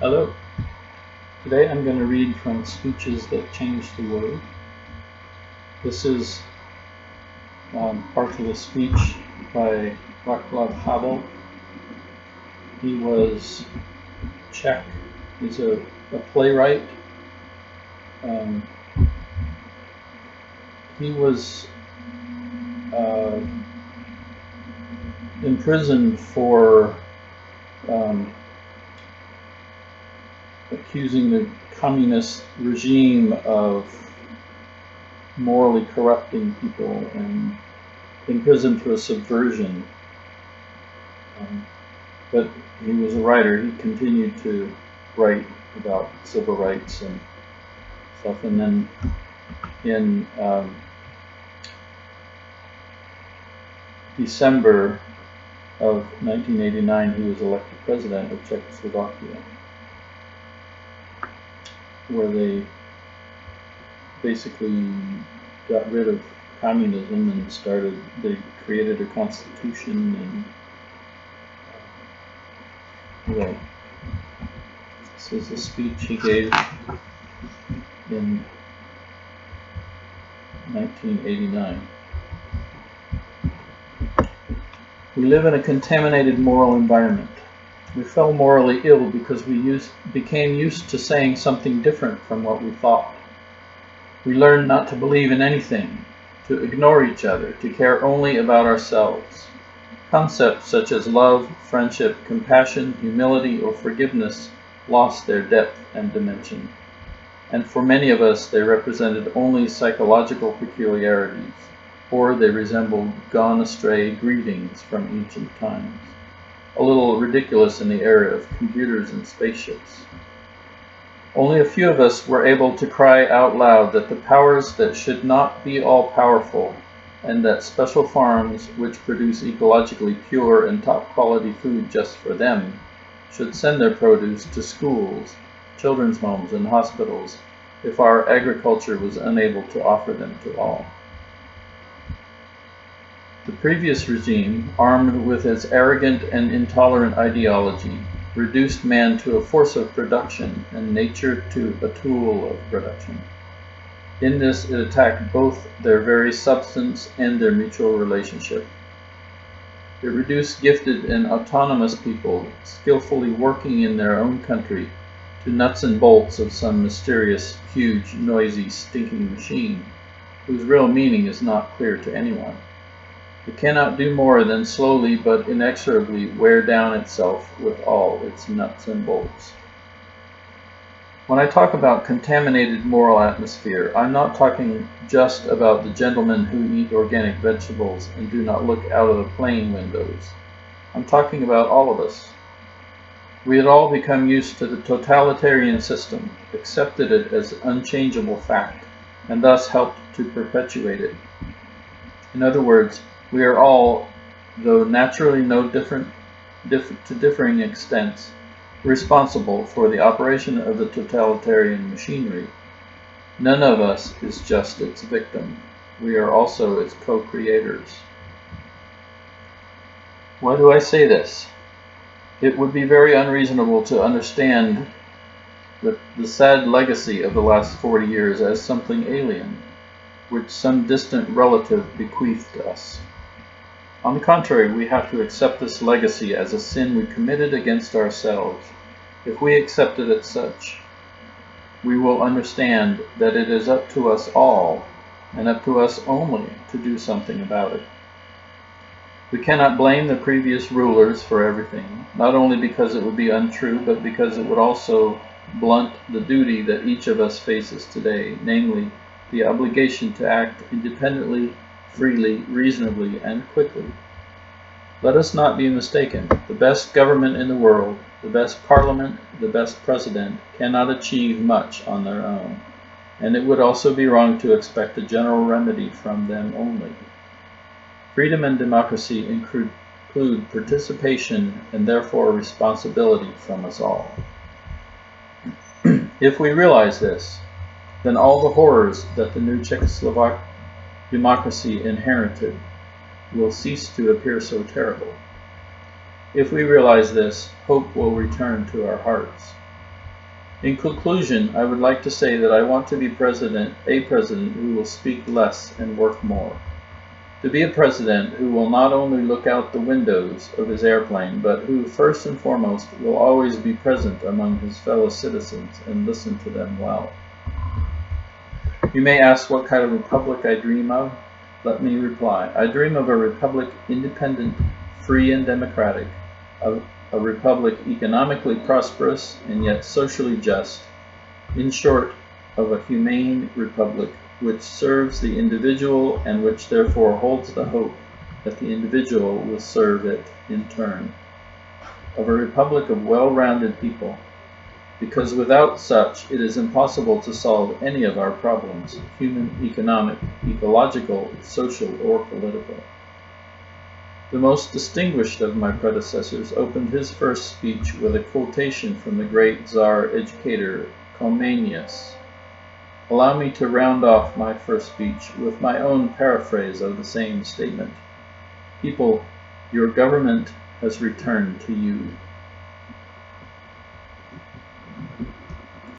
Hello. Today I'm going to read from Speeches That Changed the World. This is part of a speech by Vaclav Havel. He was Czech. He's a playwright. Um, he was uh, imprisoned for accusing the communist regime of morally corrupting people and imprisoned for a subversion. But he was a writer. He continued to write about civil rights and stuff. And then in December of 1989, he was elected president of Czechoslovakia, where they basically got rid of communism and they created a constitution. And anyway, this is a speech he gave in 1989. We live in a contaminated moral environment. We fell morally ill because we became used to saying something different from what we thought. We learned not to believe in anything, to ignore each other, to care only about ourselves. Concepts such as love, friendship, compassion, humility, or forgiveness lost their depth and dimension. And for many of us, they represented only psychological peculiarities, or they resembled gone-astray greetings from ancient times, a little ridiculous in the era of computers and spaceships. Only a few of us were able to cry out loud that the powers that should not be all-powerful, and that special farms which produce ecologically pure and top-quality food just for them, should send their produce to schools, children's homes, and hospitals if our agriculture was unable to offer them to all. The previous regime, armed with its arrogant and intolerant ideology, reduced man to a force of production and nature to a tool of production. In this, it attacked both their very substance and their mutual relationship. It reduced gifted and autonomous people, skillfully working in their own country, to nuts and bolts of some mysterious, huge, noisy, stinking machine, whose real meaning is not clear to anyone. It cannot do more than slowly but inexorably wear down itself with all its nuts and bolts. When I talk about contaminated moral atmosphere, I'm not talking just about the gentlemen who eat organic vegetables and do not look out of the plane windows. I'm talking about all of us. We had all become used to the totalitarian system, accepted it as unchangeable fact, and thus helped to perpetuate it. In other words, we are all, though naturally no different to differing extents, responsible for the operation of the totalitarian machinery. None of us is just its victim. We are also its co-creators. Why do I say this? It would be very unreasonable to understand the sad legacy of the last 40 years as something alien, which some distant relative bequeathed to us. On the contrary, we have to accept this legacy as a sin we committed against ourselves. If we accept it as such, we will understand that it is up to us all, and up to us only, to do something about it. We cannot blame the previous rulers for everything, not only because it would be untrue, but because it would also blunt the duty that each of us faces today, namely, the obligation to act independently, freely, reasonably, and quickly. Let us not be mistaken. The best government in the world, the best parliament, the best president cannot achieve much on their own, and it would also be wrong to expect a general remedy from them only. Freedom and democracy include participation and therefore responsibility from us all. If we realize this, then all the horrors that the new Czechoslovak democracy inherited will cease to appear so terrible. If we realize this, hope will return to our hearts. In conclusion, I would like to say that I want to be a president who will speak less and work more. To be a president who will not only look out the windows of his airplane, but who, first and foremost, will always be present among his fellow citizens and listen to them well. You may ask what kind of republic I dream of. Let me reply. I dream of a republic independent, free and democratic, a republic economically prosperous and yet socially just. In short, of a humane republic which serves the individual and which therefore holds the hope that the individual will serve it in turn. Of a republic of well-rounded people, because without such it is impossible to solve any of our problems, human, economic, ecological, social, or political. The most distinguished of my predecessors opened his first speech with a quotation from the great Tsar educator Comenius. Allow me to round off my first speech with my own paraphrase of the same statement. People, your government has returned to you.